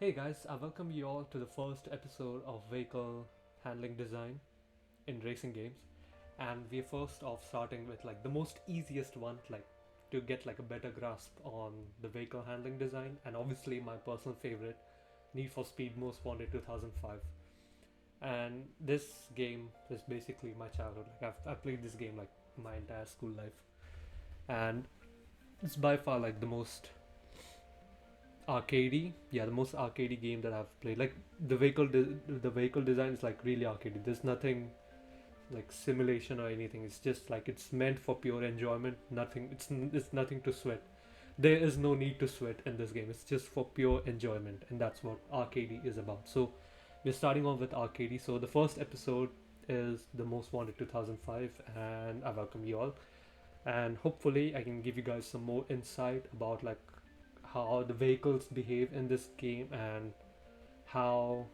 Hey guys, I welcome you all to the first episode of Vehicle Handling Design in racing games. And we're first off starting with like the most easiest one, like to get like a better grasp on the vehicle handling design, and obviously my personal favorite, Need for Speed Most Wanted 2005. And this game is basically my childhood. Like I've played this game like my entire school life, and it's by far like the most arcadey, yeah, the most arcadey game that I've played. Like the vehicle design is like really arcadey. There's nothing like simulation or anything. It's just like it's meant for pure enjoyment. It's nothing to sweat. There is no need to sweat in this game. It's just for pure enjoyment, and that's what arcadey is about. So we're starting off with arcadey. So the first episode is the Most Wanted 2005, and I welcome you all. And hopefully I can give you guys some more insight about like how the vehicles behave in this game and how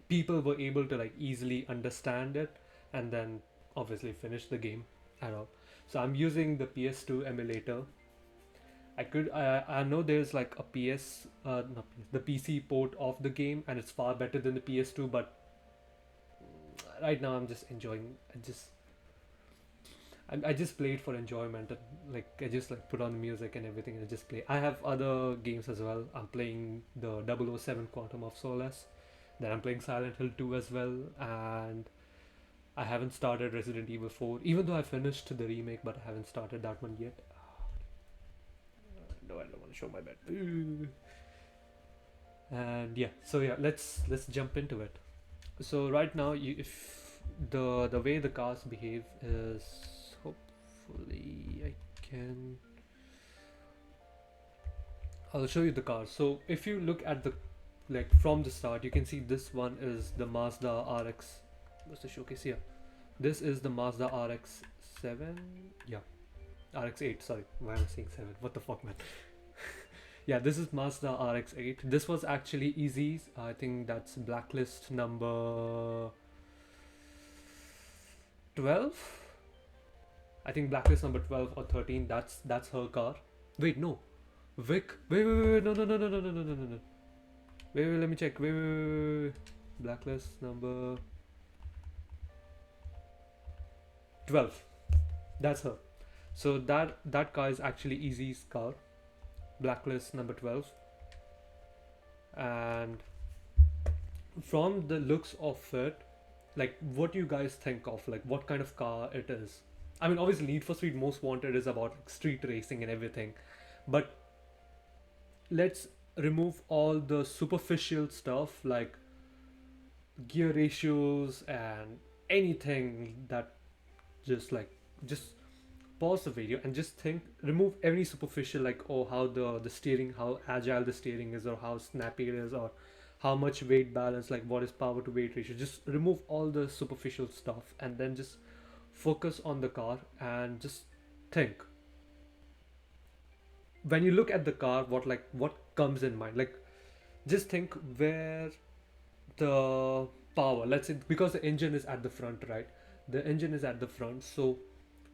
people were able to like easily understand it and then obviously finish the game at all. So I'm using the PS2 emulator. I know there's like a PS not PS, the PC port of the game, and it's far better than the PS2, but right now I'm just enjoying. I just play it for enjoyment. Like I just like put on the music and everything and I just play. I have other games as well. I'm playing the 007 Quantum of Solace. Then I'm playing Silent Hill 2 as well, and I haven't started Resident Evil 4, even though I finished the remake, but I haven't started that one yet. No, I don't want to show my bed. And yeah, so yeah, let's jump into it. So right now, if the way the cars behave is, hopefully I can. I'll show you the cars. So if you look at the like from the start, you can see this one is the Mazda RX. What's the showcase here? This is the Mazda RX 7. Yeah, RX 8. Sorry, why am I saying 7? What the fuck, man? Yeah, this is Mazda RX 8. This was actually Easy's. I think that's blacklist number 12. I think blacklist number 12 or 13. That's her car. Wait, no. Vic. Wait. No. No. Wait. Let me check. Wait. Blacklist number 12. That's her. So that car is actually Easy's car. Blacklist number 12. And from the looks of it, like what do you guys think of like what kind of car it is? I mean, obviously Need for Speed Most Wanted is about like street racing and everything, but let's remove all the superficial stuff like gear ratios and anything that just pause the video and just think, remove any superficial like, oh, how the steering, how agile the steering is, or how snappy it is, or how much weight balance, like what is power to weight ratio. Just remove all the superficial stuff and then just focus on the car and just think, when you look at the car, what comes in mind, like just think where the power, let's say, because the engine is at the front, right? The engine is at the front, so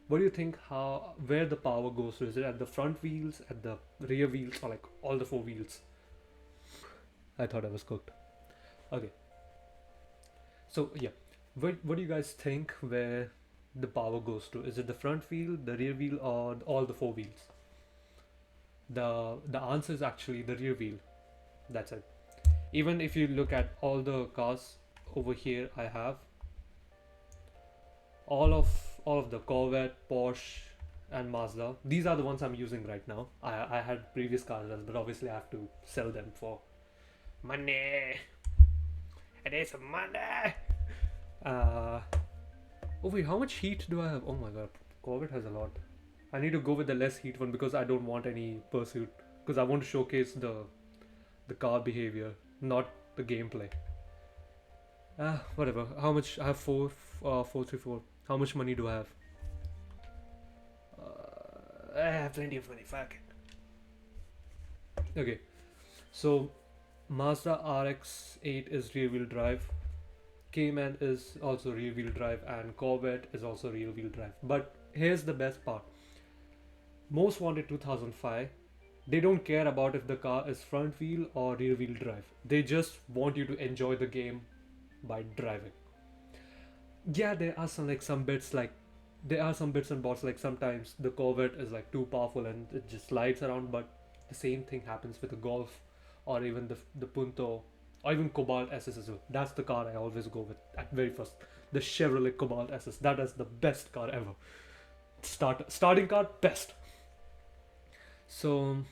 what do you think, how, where the power goes to? Is it at the front wheels, at the rear wheels, or like all the four wheels? I thought I was cooked. Okay, so yeah, what do you guys think where the power goes to? Is it the front wheel, the rear wheel, or all the four wheels? The answer is actually the rear wheel. That's it. Even if you look at all the cars over here, I have all of the Corvette, Porsche, and Mazda. These are the ones I'm using right now. I had previous cars, but obviously I have to sell them for money. It is money. Uh, oh wait, how much heat do I have? Oh my god, Corvette has a lot. I need to go with the less heat one because I don't want any pursuit. Because I want to showcase the car behavior, not the gameplay. Whatever. How much? I have 434. How much money do I have? I have plenty of money. Fuck it. Okay. So, Mazda RX-8 is rear-wheel drive. Cayman is also rear-wheel drive, and Corvette is also rear-wheel drive. But here's the best part. Most Wanted 2005 They don't care about if the car is front wheel or rear wheel drive. They just want you to enjoy the game by driving. Yeah, there are some bits like there are some bits and bobs, like sometimes the Corvette is like too powerful and it just slides around, but the same thing happens with the Golf or even the Punto or even Cobalt SS as well. That's the car I always go with at very first. The Chevrolet Cobalt SS. That is the best car ever. Starting car best. So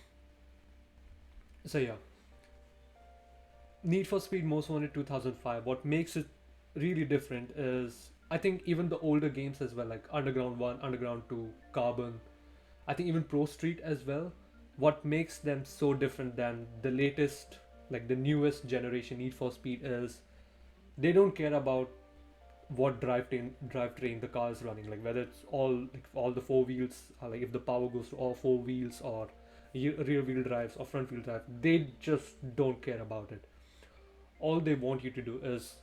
yeah, Need for Speed Most Wanted 2005. What makes it really different is I think even the older games as well, like Underground 1, Underground 2, Carbon, I think even Pro Street as well. What makes them so different than the latest, like the newest generation Need for Speed is they don't care about what drivetrain the car is running, like whether it's all the four wheels, like if the power goes to all four wheels or rear wheel drives or front wheel drive. They just don't care about it. All they want you to do is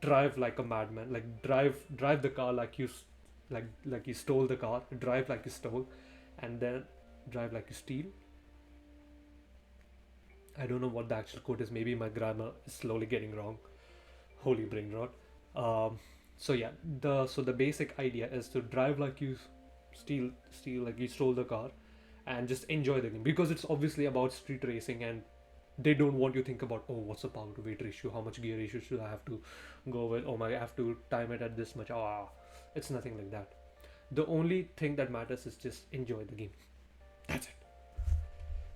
drive like a madman, like drive the car like like you stole the car, drive like you stole, and then drive like you steal. I don't know what the actual quote is. Maybe my grammar is slowly getting wrong. Holy brain rot. So yeah, the basic idea is to drive like you steal like you stole the car, and just enjoy the game because it's obviously about street racing, and they don't want you to think about, oh, what's the power to weight ratio, how much gear ratio should I have to go with, oh my, I have to time it at this much. It's nothing like that. The only thing that matters is just enjoy the game. That's it.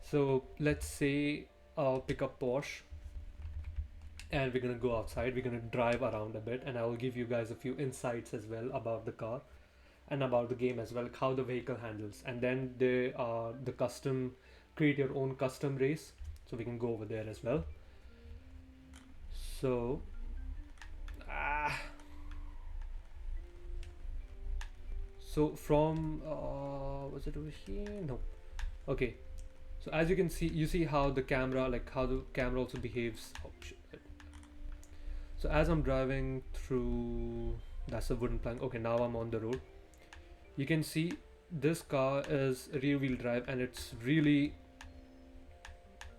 So let's say I'll pick up Porsche and we're gonna go outside, we're gonna drive around a bit, and I will give you guys a few insights as well about the car and about the game as well, like how the vehicle handles, and then they are the custom, create your own custom race, so we can go over there as well. So so from was it over here? No. Okay, so as you can see, you see how the camera, like how the camera also behaves. Oh shit. So as I'm driving through, that's a wooden plank. Okay, now I'm on the road. You can see this car is rear wheel drive, and it's really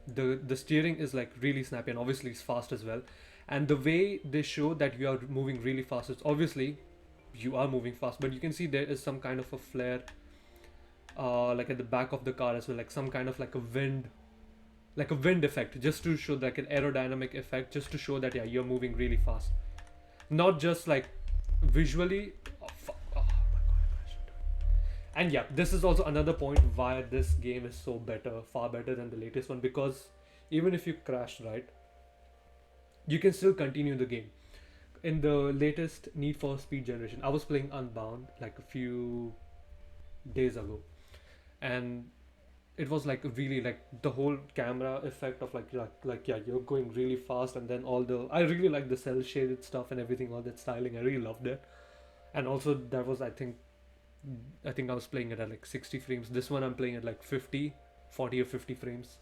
the steering is like really snappy, and obviously it's fast as well. And the way they show that you are moving really fast, it's obviously you are moving fast, but you can see there is some kind of a flare, like at the back of the car as well, like some kind of like a wind effect, just to show like an aerodynamic effect, just to show that yeah, you're moving really fast, not just like visually. Oh, fuck. Oh my god, I crashed. And yeah, this is also another point why this game is so better, far better than the latest one, because even if you crash, right, you can still continue the game. In the latest Need for Speed generation, I was playing Unbound like a few days ago, and it was like really like the whole camera effect of like yeah, you're going really fast, and then all the, I really like the cell shaded stuff and everything, all that styling, I really loved it. And also that was, I think I was playing it at like 60 frames. This one I'm playing at like 50, 40 or 50 frames.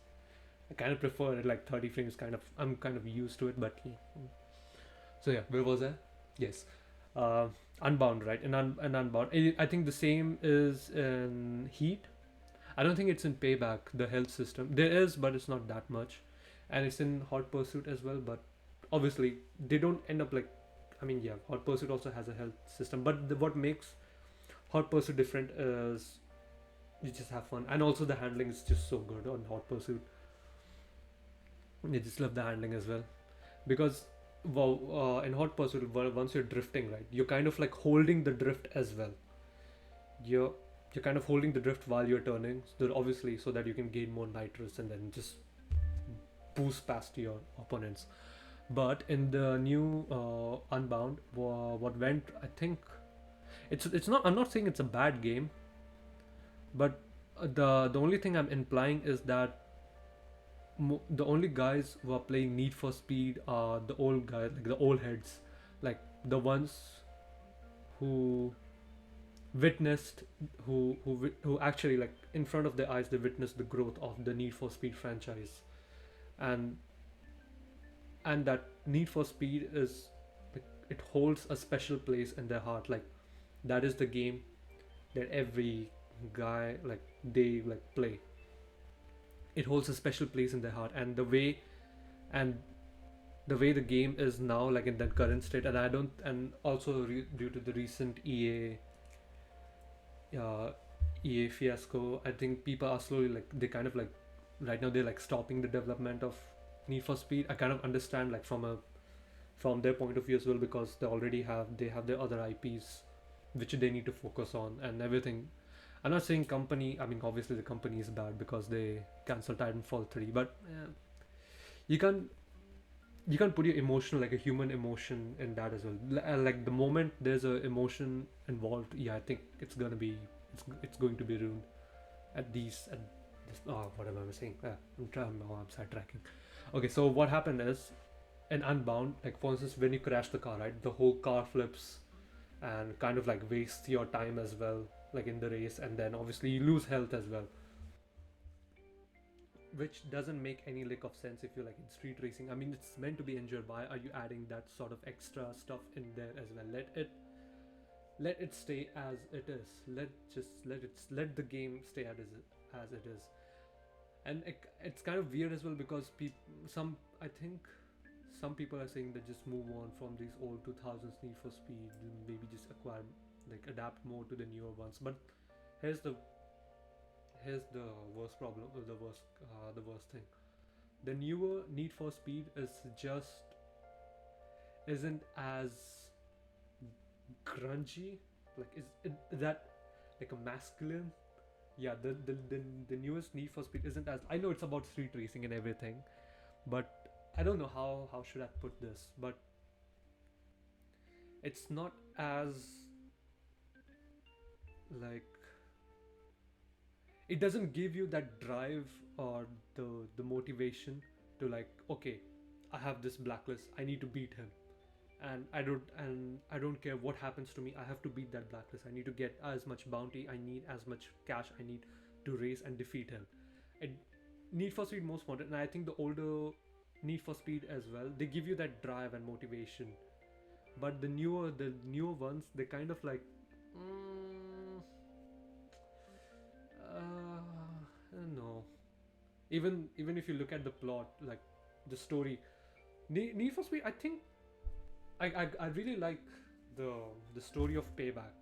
I kind of prefer it like 30 frames, kind of, I'm kind of used to it, but yeah. So yeah, where was I? Yes. uh, Unbound, right? And Unbound, I think the same is in Heat. I don't think it's in Payback, the health system. There is, but it's not that much. And it's in Hot Pursuit as well, but obviously they don't end up like, I mean, yeah, Hot Pursuit also has a health system, but what makes Hot Pursuit different is you just have fun. And also the handling is just so good on Hot Pursuit. I just love the handling as well. Because, well, in Hot Pursuit, once you're drifting, right, you're kind of like holding the drift as well. You're you're kind of holding the drift while you're turning, so obviously, so that you can gain more nitrous and then just boost past your opponents. But in the new Unbound, what went, I think it's not. I'm not saying it's a bad game, but the only thing I'm implying is that the only guys who are playing Need for Speed are the old guys, like the old heads, like the ones who witnessed who actually, like, in front of their eyes, they witnessed the growth of the Need for Speed franchise. And and that Need for Speed is, like, it holds a special place in their heart. Like, that is the game that every guy, like, they like play. it holds a special place in their heart. And the way the game is now, like in that current state, and I don't, and also due to the recent uh, EA fiasco, I think people are slowly like they kind of like right now they're like stopping the development of Need for Speed. I kind of understand like from their point of view as well, because they have their other IPs which they need to focus on and everything. I'm not saying company. I mean, obviously the company is bad because they cancelled Titanfall 3, but you can't you can't put your emotion, like a human emotion, in that as well. Like the moment there's a emotion involved, yeah, I think it's going to be ruined at this. Oh, whatever I was saying. I'm trying. Oh, I'm sidetracking. Okay, so what happened is in Unbound, like for instance, when you crash the car, right, the whole car flips and kind of like wastes your time as well, like in the race, and then obviously you lose health as well, which doesn't make any lick of sense if you're like in street racing. I mean, it's meant to be enjoyed. Why are you adding that sort of extra stuff in there as well? Let it stay as it is. Let the game stay as it is. And it's kind of weird as well because some I think some people are saying that just move on from these old 2000s Need for Speed, maybe just acquire, like adapt more to the newer ones. But here's the here's the worst problem, the worst thing. The newer Need for Speed isn't as grungy, like that like a masculine. Yeah, the newest Need for Speed isn't as, I know it's about street racing and everything, but I don't know how should I put this, but it's not as like, it doesn't give you that drive or the motivation to like, okay, I have this blacklist, I need to beat him, and I don't care what happens to me, I have to beat that blacklist, I need to get as much bounty I need, as much cash I need to race and defeat him. it, Need for Speed Most Wanted, and I think the older Need for Speed as well, they give you that drive and motivation. But the newer ones, they kind of like, mm, I don't know. Even if you look at the plot, like the story, Need for Speed, I think I really like the the story of Payback.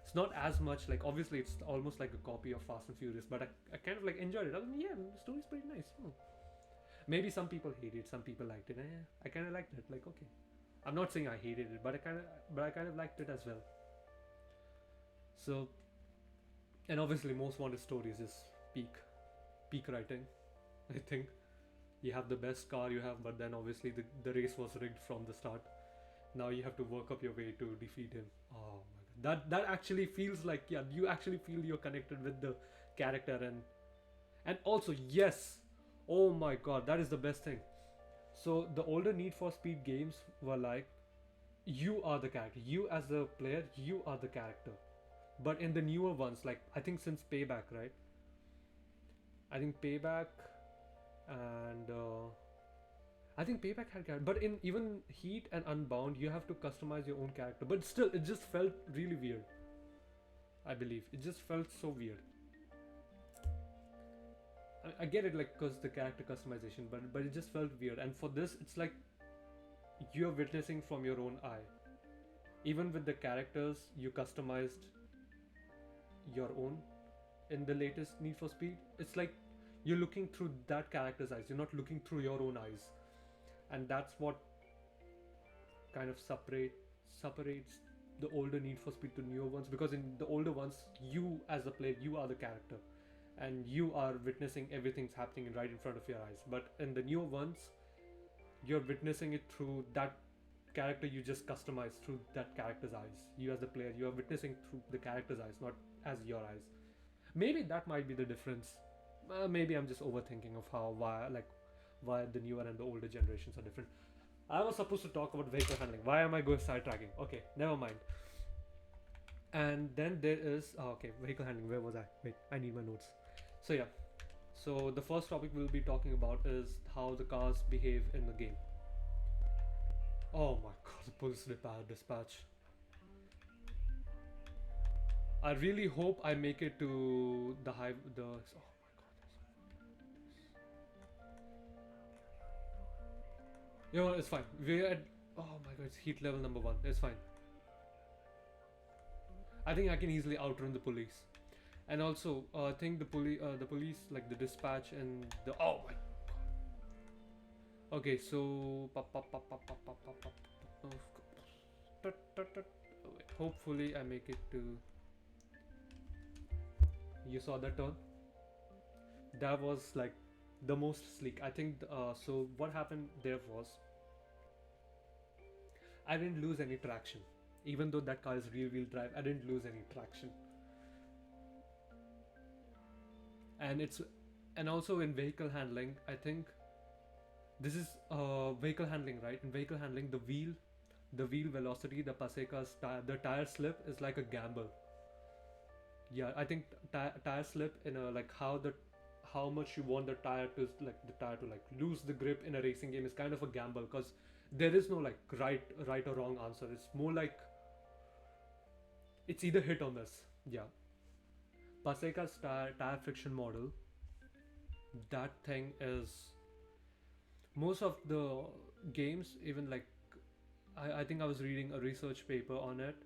It's not as much like, obviously it's almost like a copy of Fast and Furious, but I kind of like enjoyed it. I mean, yeah, the story's pretty nice. Maybe some people hate it, some people liked it. I kind of liked it. Like, okay, I'm not saying I hated it, but I kind of liked it as well. So, and obviously Most Wanted stories is peak peak writing. I think you have the best car you have, but then obviously the race was rigged from the start. Now you have to work up your way to defeat him. Oh my god, that actually feels like, yeah, you actually feel you're connected with the character. And also, yes, oh my god, that is the best thing. So the older Need for Speed games were like, you are the character, you as the player, you are the character. But in the newer ones, like I think since Payback, right, I think Payback and I think Payback had character, but in even Heat and Unbound, you have to customize your own character. But still, it just felt really weird. I believe it just felt so weird. I get it, like, cause the character customization, but it just felt weird. And for this, it's like you're witnessing from your own eye. Even with the characters, you customized your own in the latest Need for Speed. It's like you're looking through that character's eyes. You're not looking through your own eyes, and that's what kind of separates the older Need for Speed to newer ones. Because in the older ones, you as the player, you are the character, and you are witnessing everything's happening right in front of your eyes. But in the newer ones, you're witnessing it through that character you just customized through that character's eyes. You as the player, you are witnessing through the character's eyes, not as your eyes. Maybe that might be the difference. Maybe I'm just overthinking of why the newer and the older generations are different. I was supposed to talk about vehicle handling. Why am I going sidetracking? Okay, never mind. And then there is okay, vehicle handling. Where was I? Wait, I need my notes. So yeah, so the first topic we'll be talking about is how the cars behave in the game. Oh my god, the police dispatch. I really hope I make it to the high. The oh my god. You know what, it's fine. We're at, oh my god, it's heat level number 1. It's fine. I think I can easily outrun the police. And also, I think the police, like the dispatch and the, oh my. Okay, so hopefully I make it to. You saw that turn? That was like the most sleek. I think. So what happened there was I didn't lose any traction, even though that car is rear-wheel drive. I didn't lose any traction, and it's and also in vehicle handling. I think this is vehicle handling, right? In vehicle handling, the wheel velocity, the Paseca's the tire slip is like a gamble. Yeah, I think tire slip in a like how much you want the tire to like lose the grip in a racing game is kind of a gamble because there is no like right or wrong answer. It's more like it's either hit or miss. Yeah, Paseca's tire friction model. That thing is most of the games even like I think I was reading a research paper on it.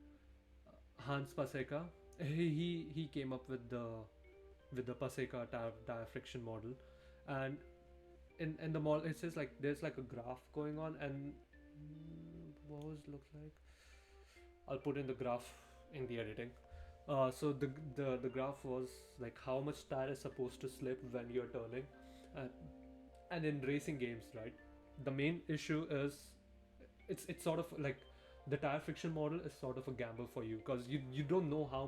Hans Paseka, he came up with the Paseka tire friction model, and in the model it says like there's like a graph going on, and what was it looks like? I'll put in the graph in the editing. So the graph was like how much tire is supposed to slip when you're turning, and and in racing games, right? The main issue is it's sort of like the tire friction model is sort of a gamble for you because you don't know how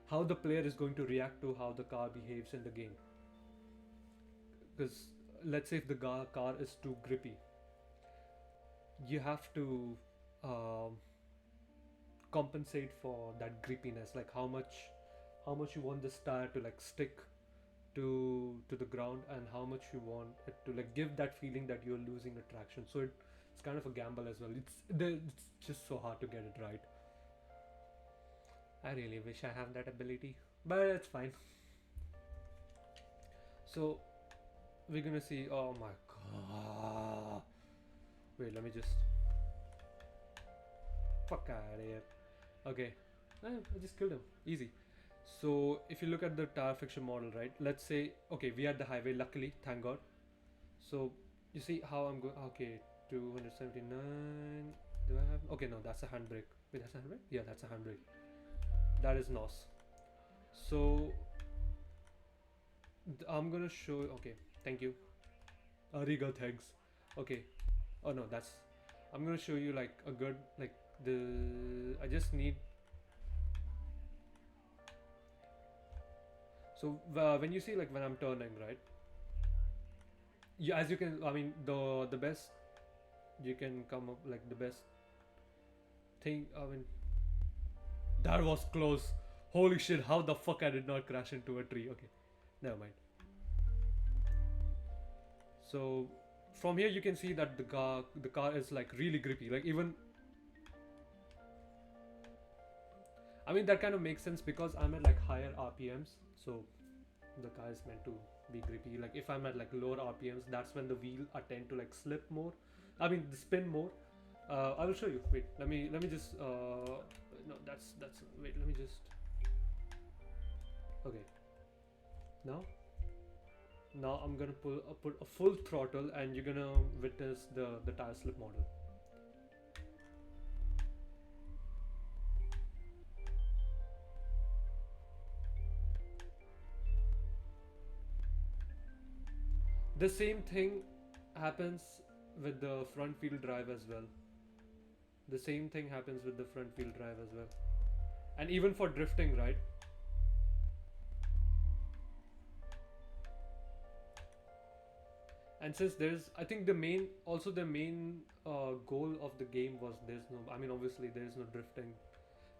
how the player is going to react to how the car behaves in the game. Because let's say if the car is too grippy, you have to um, compensate for that grippiness, like how much you want this tire to like stick to the ground and how much you want it to like give that feeling that you're losing the traction. So it's kind of a gamble as well. It's just so hard to get it right. I really wish I have that ability, but it's fine. So we're gonna see. Oh my god! Wait, let me just fuck out of here. Okay, I just killed him. Easy. So if you look at the tire friction model, right? Let's say okay, we are at the highway. Luckily, thank God. So you see how I'm going. Okay, 279. Do I have? Okay, no, that's a handbrake. Wait, that's a handbrake? Yeah, that's a handbrake. That is NOS. So I'm gonna show. Okay, thank you. Ariga, thanks. Okay. Oh no, that's. I'm gonna show you like a good like the. I just need. So when you see like when I'm turning, right? Yeah, as you can. I mean the best you can come up like the best thing. I mean that was close. Holy shit! How the fuck I did not crash into a tree? Okay, never mind. So from here you can see that the car is like really grippy. Like even I mean that kind of makes sense because I'm at like higher RPMs, so the car is meant to be grippy. Like if I'm at like lower RPMs, that's when the wheel are tend to like slip more. I mean spin more. I will show you. Wait, let me just no that's wait let me just okay now I'm gonna put a full throttle and you're gonna witness the tire slip model. The same thing happens with the front wheel drive as well. The same thing happens with the front wheel drive as well. And even for drifting, right? And since there's, I think the main goal of the game was there's no, I mean, obviously there is no drifting.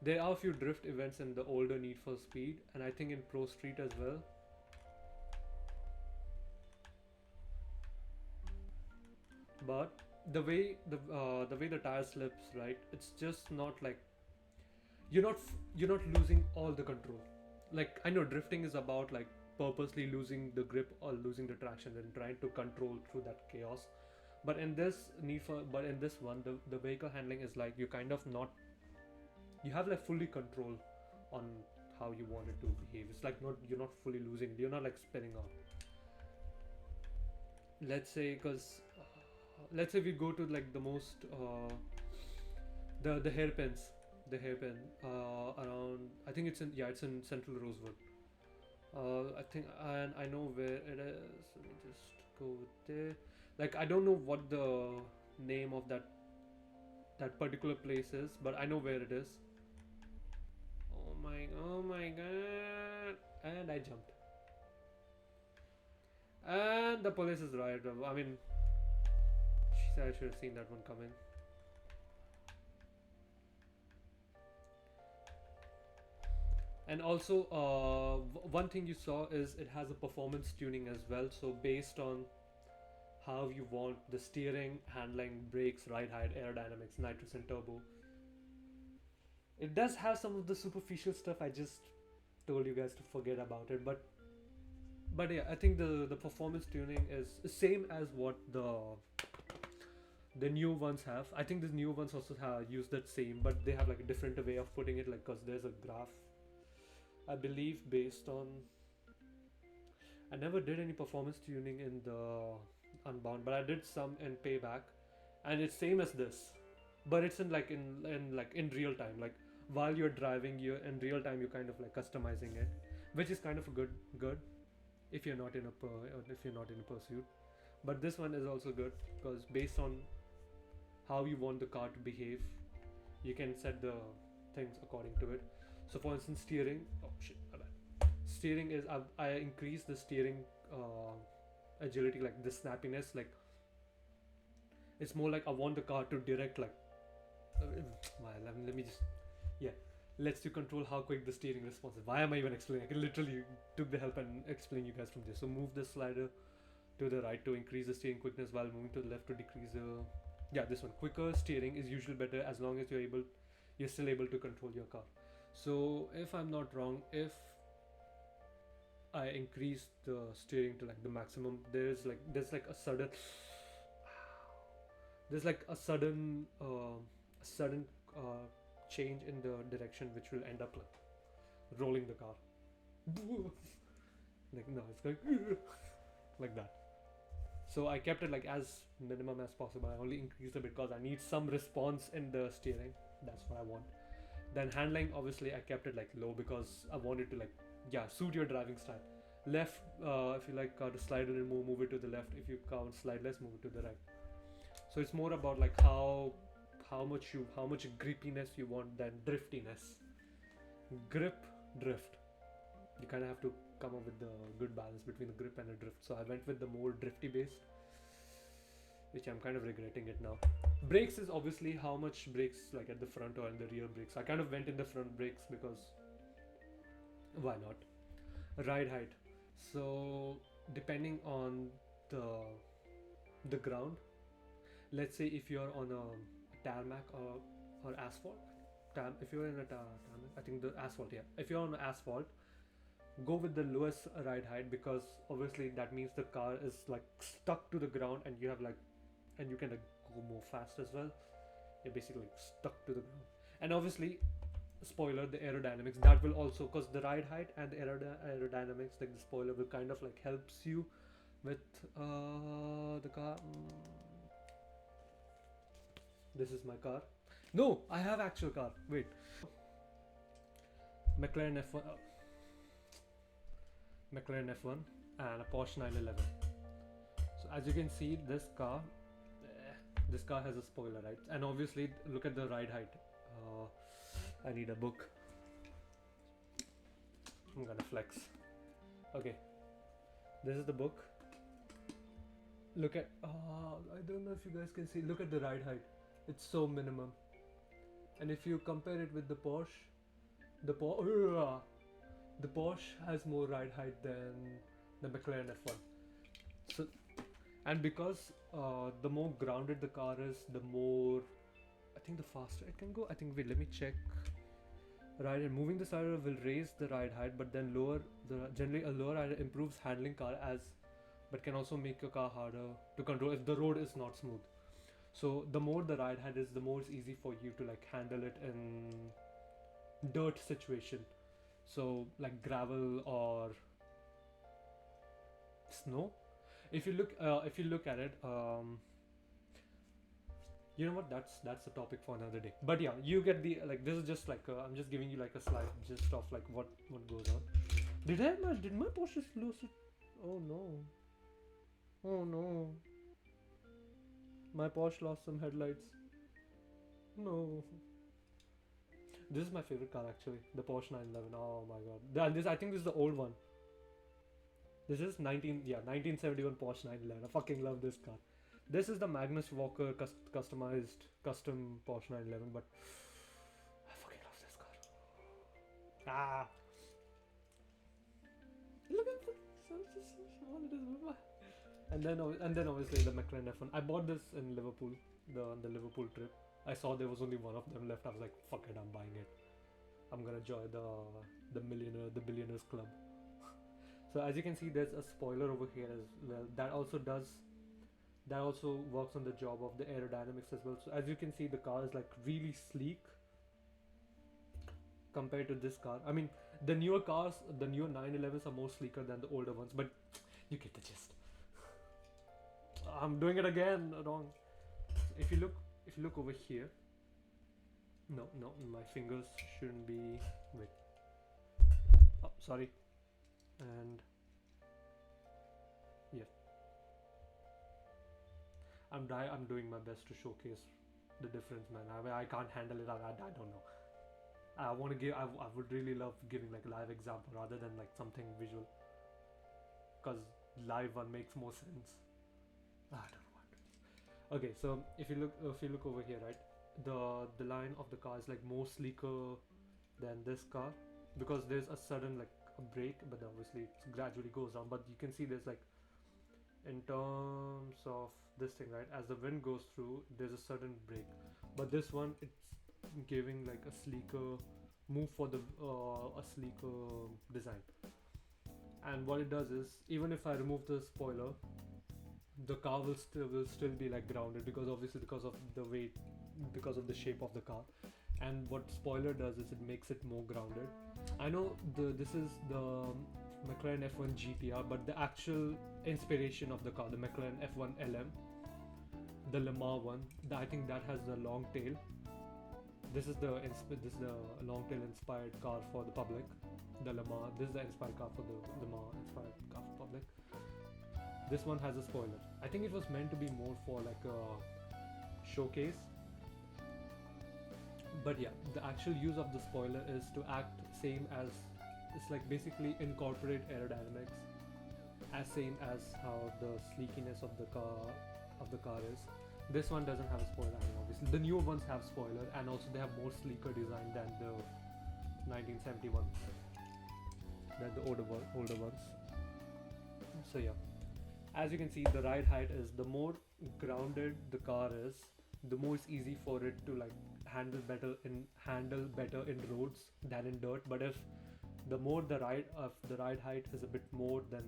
There are a few drift events in the older Need for Speed, and I think in Pro Street as well. But the way the tire slips, right? It's just not like you're not losing all the control. Like I know drifting is about like purposely losing the grip or losing the traction and trying to control through that chaos. But in this one, the vehicle handling is like you kind of not, you have like fully control on how you want it to behave. It's like not, you're not fully losing, you're not like spinning out. Let's say, because let's say we go to like the most the hairpins, the hairpin around, I think it's in, yeah, it's in Central Rosewood. I think, and I know where it is. Let me just go there. Like I don't know what the name of that particular place is, but I know where it is. Oh my god! And I jumped. And the police is right. I mean, she said I should have seen that one coming. And also, one thing you saw is it has a performance tuning as well. So based on how you want the steering, handling, brakes, ride height, aerodynamics, nitrous and turbo, it does have some of the superficial stuff. I just told you guys to forget about it. But yeah, I think the performance tuning is same as what the new ones have. I think the new ones also use that same, but they have like a different way of putting it. Like, cause there's a graph, I believe, based on. I never did any performance tuning in the Unbound, but I did some in Payback, and it's same as this, but it's in like in real time. Like while you're driving, you're in real time. You're kind of like customizing it, which is kind of a good if you're not in a pursuit. But this one is also good because based on how you want the car to behave, you can set the things according to it. So for instance, steering. Oh shit, my bad. Steering is I increase the steering agility, like the snappiness. Like it's more like I want the car to direct like. Let me just, yeah. Lets you control how quick the steering response is. Why am I even explaining? I can literally took the help and explain you guys from this. So move the slider to the right to increase the steering quickness, while moving to the left to decrease the. Yeah, this one. Quicker steering is usually better as long as you're still able to control your car. So if I'm not wrong, if I increase the steering to like the maximum, there's like a sudden change in the direction which will end up like rolling the car. Like no, it's going like that. So I kept it like as minimum as possible. I only increased a bit because I need some response in the steering. That's what I want. Then handling, obviously I kept it like low because I wanted to like, yeah, suit your driving style. Left, if you like to slide and move it to the left. If you can't slide less, move it to the right. So it's more about like how much grippiness you want than driftiness. Grip, drift. You kind of have to come up with the good balance between the grip and the drift. So I went with the more drifty base, which I'm kind of regretting it now. Brakes is obviously how much brakes like at the front or in the rear brakes. I kind of went in the front brakes because why not? Ride height. So depending on the ground, let's say if you're on a tarmac or asphalt, if you're in a tarmac, I think the asphalt, yeah. If you're on asphalt, go with the lowest ride height because obviously that means the car is like stuck to the ground and you have like, and you can like go more fast as well. You're basically like stuck to the ground. And obviously, spoiler, the aerodynamics, that will also, because the ride height and the aerodynamics, like the spoiler will kind of like helps you with the car. This is my car. No, I have actual car. Wait. McLaren F1 and a Porsche 911. So as you can see, this car has a spoiler, right? And obviously, look at the ride height. I need a book. I'm gonna flex. Okay, this is the book. Look at, I don't know if you guys can see. Look at the ride height. It's so minimum. And if you compare it with the Porsche, the Porsche has more ride height than the McLaren F1. So, and because the more grounded the car is, the more, I think the faster it can go. I think, wait, let me check. ride height. Moving the slider will raise the ride height, but then generally a lower ride height improves handling car as, but can also make your car harder to control if the road is not smooth. So the more the ride height is, the more it's easy for you to like handle it in dirt situation. So like gravel or snow. If you look at it, you know what? That's a topic for another day. But yeah, you get the like. This is just like I'm just giving you like a slide gist of like what goes on. Did my Porsche lose it? Oh no! Oh no! My Porsche lost some headlights. No. This is my favorite car actually, the Porsche 911. Oh my god! I think this is the old one. This is 1971 Porsche 911. I fucking love this car. This is the Magnus Walker customized custom Porsche 911, but I fucking love this car. Ah, look at this. So small it is. And then obviously the McLaren F1. I bought this in Liverpool, the Liverpool trip. I saw there was only one of them left. I was like, fuck it, I'm buying it. I'm gonna join the billionaires club. So as you can see, there's a spoiler over here as well. That also works on the job of the aerodynamics as well. So as you can see, the car is like really sleek compared to this car. I mean, the newer 911s are more sleeker than the older ones, but you get the gist. I'm doing it again wrong. If you look over here, no, my fingers shouldn't be. Wait. Oh, sorry. And yeah, I'm doing my best to showcase the difference, man. I mean, I can't handle it. I don't know. I want to give. I would really love giving like a live example rather than like something visual, because live one makes more sense. I don't know what. Okay, so if you look over here, right, the line of the car is like more sleeker than this car because there's a sudden like a break, but obviously it gradually goes down. But you can see there's like, in terms of this thing, right, as the wind goes through, there's a sudden break. But this one, it's giving like a sleeker move for the a sleeker design. And what it does is, even if I remove the spoiler, the car will still be like grounded because obviously because of the weight, because of the shape of the car. And what spoiler does is it makes it more grounded. I know this is the McLaren F1 GTR, but the actual inspiration of the car, the McLaren F1 LM, the Le Mans one, I think that has the long tail. This is the long tail inspired car for the public. The Le Mans. This is the inspired car for the Le Mans inspired car for public. This one has a spoiler. I think it was meant to be more for like a showcase. But yeah, the actual use of the spoiler is to act same as, it's like basically incorporate aerodynamics as same as how the sleekiness of the car is. This one doesn't have a spoiler, I mean, obviously. The newer ones have spoiler, and also they have more sleeker design than the 1971, than the older ones. So yeah, as you can see, the ride height is, the more grounded the car is, the more it's easy for it to like handle better in roads than in dirt. But if the more the ride height is a bit more than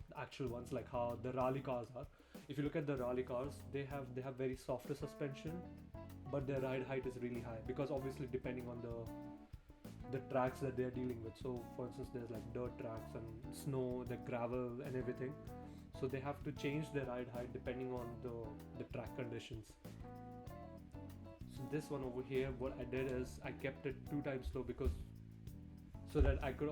the actual ones, like how the rally cars are. If you look at the rally cars, they have very softer suspension, but their ride height is really high because obviously depending on the tracks that they're dealing with. So for instance, there's like dirt tracks and snow, the gravel and everything. So they have to change their ride height depending on the track conditions. So this one over here, what I did is I kept it 2 times slow because so that I would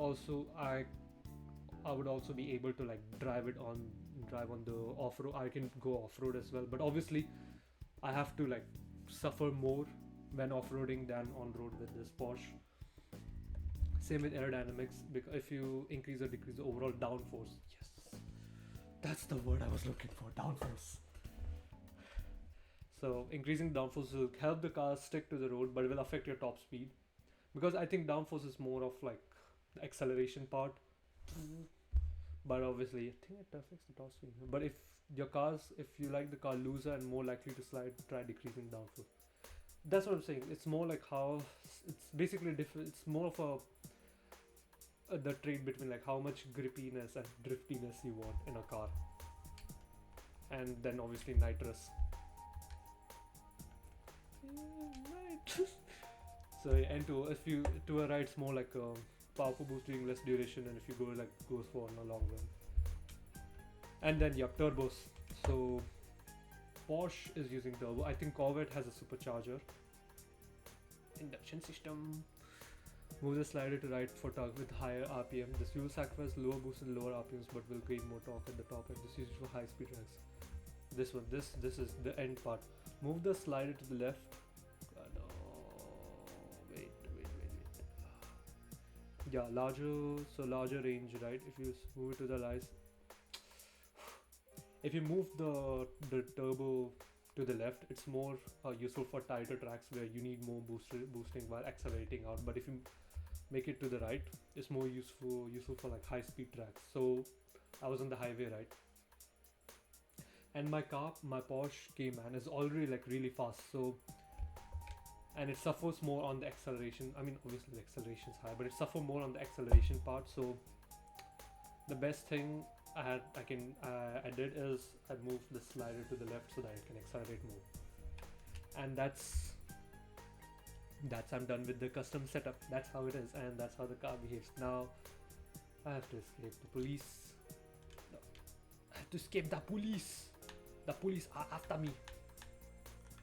also be able to like drive on the off-road. I can go off-road as well, but obviously I have to like suffer more when off-roading than on-road with this Porsche. Same with aerodynamics, because if you increase or decrease the overall downforce, yes, that's the word I was looking for, downforce. So increasing downforce will help the car stick to the road, but it will affect your top speed, because I think downforce is more of like the acceleration part. But obviously, I think it affects the top speed. But if you like the car looser and more likely to slide, try decreasing downforce. that's what I'm saying. It's more like how it's basically different. It's more of the trade between like how much grippiness and driftiness you want in a car, and then obviously nitrous. Nitrous. So and if you to a ride, it's more like powerful boost during less duration, and if you go like goes for a long run. And then turbos. So Porsche is using turbo. I think Corvette has a supercharger. Induction system. Move the slider to right for torque with higher RPM. This fuel sacrifices lower boost and lower RPMs, but will gain more torque at the top end. This is used for high speed runs. This one, this is the end part. Move the slider to the left. No, wait. Yeah, larger range, right? If you move it to the right, if you move the turbo to the left, it's more useful for tighter tracks where you need more boosting while accelerating out. But if you make it to the right, it's more useful for like high speed tracks. So I was on the highway, right? And my Porsche Cayman is already like really fast, so and it suffers more on the acceleration. I mean, obviously the acceleration is high, but it suffers more on the acceleration part. So the best thing I did is I moved the slider to the left so that it can accelerate more. And that's I'm done with the custom setup. That's how it is, and that's how the car behaves. Now I have to escape the police. No. I have to escape the police. The police are after me.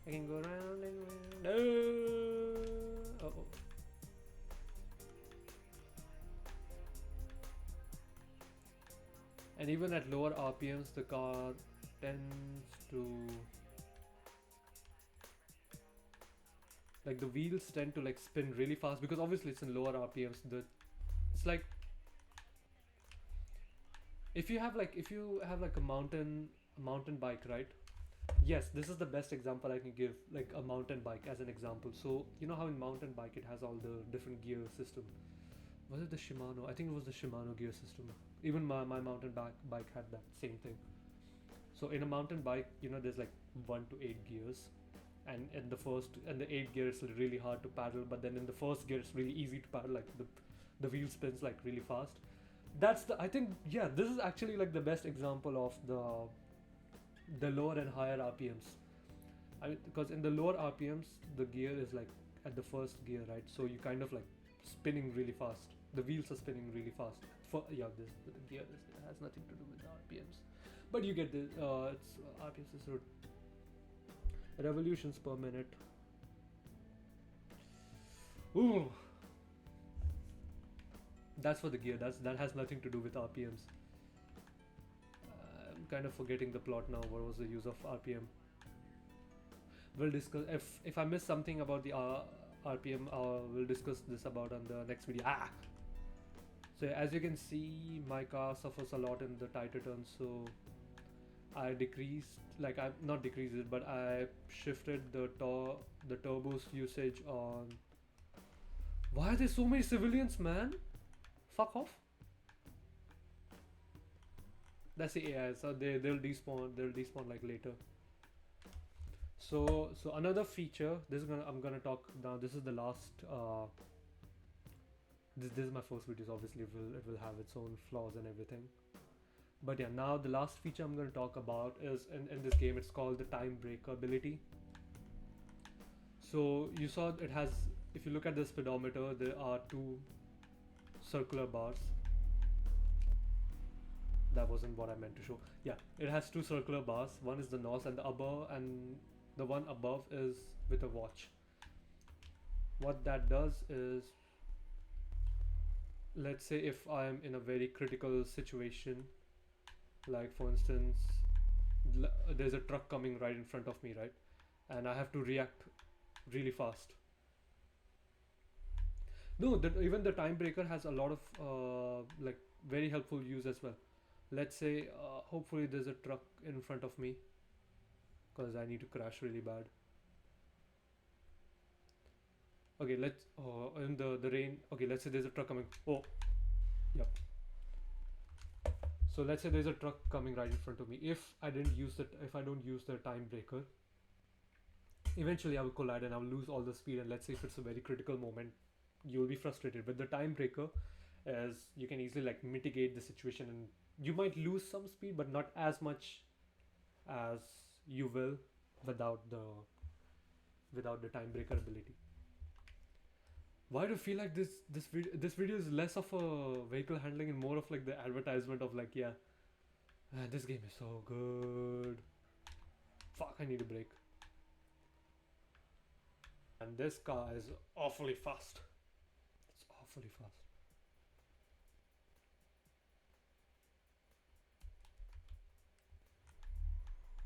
I can go round and round. Oh. And even at lower RPMs, the car tends to like the wheels tend to like spin really fast because obviously it's in lower RPMs. It's like if you have like a mountain bike, right? Yes, this is the best example I can give, like a mountain bike as an example. So you know how in mountain bike it has all the different gear system. Was it the Shimano? I think it was the Shimano gear system. Even my mountain bike had that same thing. So in a mountain bike, there's like 1 to 8 gears, and in the 8th gear it's really hard to paddle, but then in the first gear it's really easy to paddle, like the wheel spins like really fast. I think this is actually like the best example of the lower and higher RPMs. Because in the lower RPMs the gear is like at the first gear, right? So you kind of like spinning really fast. The wheels are spinning really fast. This gear has nothing to do with the RPMs, but you get the it's RPMs is revolutions per minute. Ooh, that's for the gear. That has nothing to do with RPMs. I'm kind of forgetting the plot now. What was the use of RPM? We'll discuss if I miss something about the RPM. We'll discuss this about on the next video. So as you can see, my car suffers a lot in the tighter turns. So I not decreased it, but I shifted the turbo's usage on. Why are there so many civilians, man? Fuck off. That's the AI. So they'll despawn. They'll despawn like later. So another feature. I'm gonna talk now. This is the last. This is my first video. So obviously, it will have its own flaws and everything. But yeah, now the last feature I'm going to talk about is in this game. It's called the time breaker ability. So you saw it has. If you look at the speedometer, there are 2 circular bars. That wasn't what I meant to show. Yeah, it has 2 circular bars. One is the NOS and the one above is with a watch. What that does is, let's say if I'm in a very critical situation, like for instance, there's a truck coming right in front of me, right? And I have to react really fast. No, even the time breaker has a lot of like very helpful use as well. Let's say hopefully there's a truck in front of me because I need to crash really bad. Okay, let's in the rain. Okay, let's say there's a truck coming. Oh, yep. So let's say there's a truck coming right in front of me. If I don't use the time breaker, eventually I will collide and I will lose all the speed. And let's say if it's a very critical moment, you'll be frustrated. With the time breaker, as you can easily like mitigate the situation, and you might lose some speed, but not as much as you will without the without the time breaker ability. Why do you feel like this video is less of a vehicle handling and more of like the advertisement of like, yeah, man, this game is so good. Fuck, I need a break. And this car is awfully fast. It's awfully fast.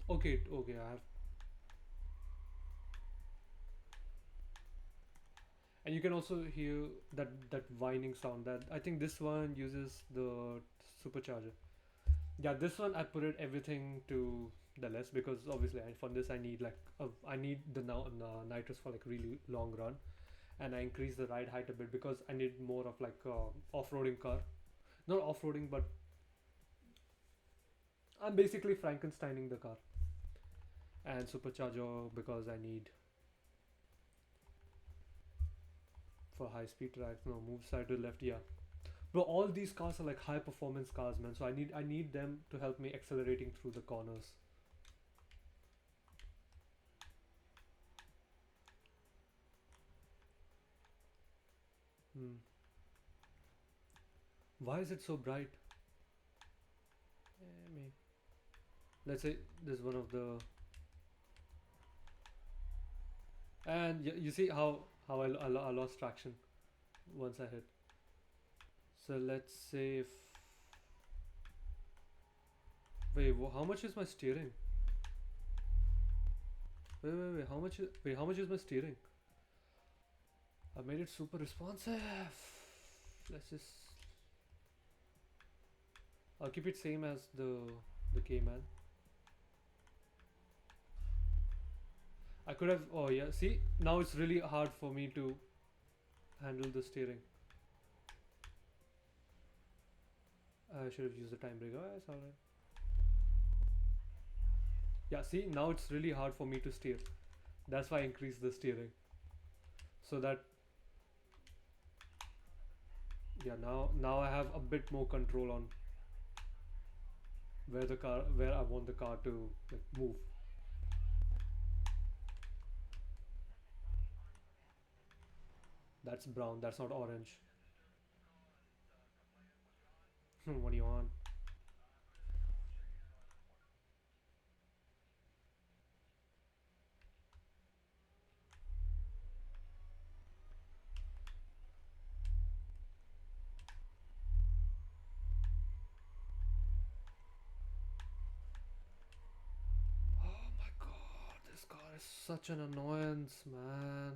Okay, okay, I have. And you can also hear that whining sound. That I think this one uses the supercharger. Yeah, this one I put it everything to the less because obviously for this I need like I need the now nitrous for like really long run, and I increase the ride height a bit because I need more of like off-roading car. Not off-roading, but I'm basically Frankensteining the car. And supercharger because I need for high speed tracks. No, move side to left. Yeah, but all these cars are like high performance cars, man. So I need them to help me accelerating through the corners. Hmm. Why is it so bright? I mean, let's say this is one of the, and you see how I lost traction once I hit. So let's say if wait, how much is my steering? Wait, how much is my steering? I made it super responsive. Let's just, I'll keep it same as the Cayman. I could have, oh yeah, see, now it's really hard for me to handle the steering. I should have used the time break. Oh, it's alright. Yeah, see, now it's really hard for me to steer. That's why I increased the steering. So that, yeah, now I have a bit more control on where I want the car to like move. That's brown, that's not orange. What do you want? Oh my god, this car is such an annoyance, man.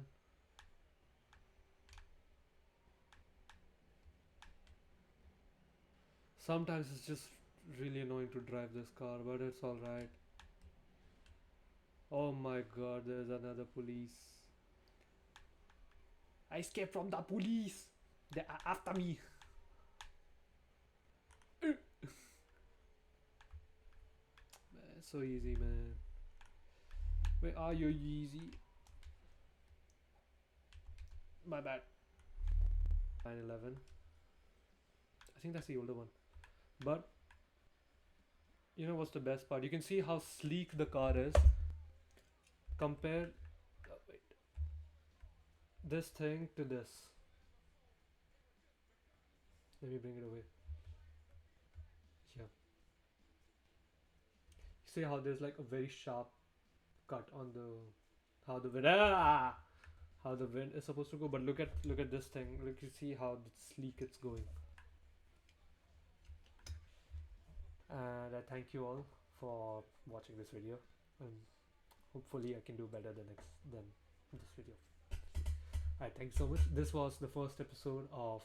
Sometimes it's just really annoying to drive this car, but it's alright. Oh my god, there's another police. I escaped from the police. They are after me. Man, so easy, man. Where are you, Yeezy? My bad. 911. I think that's the older one. But you know what's the best part? You can see how sleek the car is. Compare wait, this thing to this. Let me bring it away. Yeah. You see how there's like a very sharp cut on the how the wind how the wind is supposed to go, but look at this thing. Look, you see how sleek it's going. And I thank you all for watching this video, and hopefully I can do better than this video. Alright, thanks so much. This was the first episode of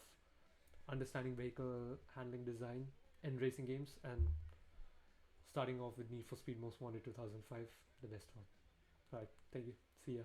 understanding vehicle handling design in racing games, and starting off with Need for Speed Most Wanted 2005, the best one. Alright, thank you. See ya.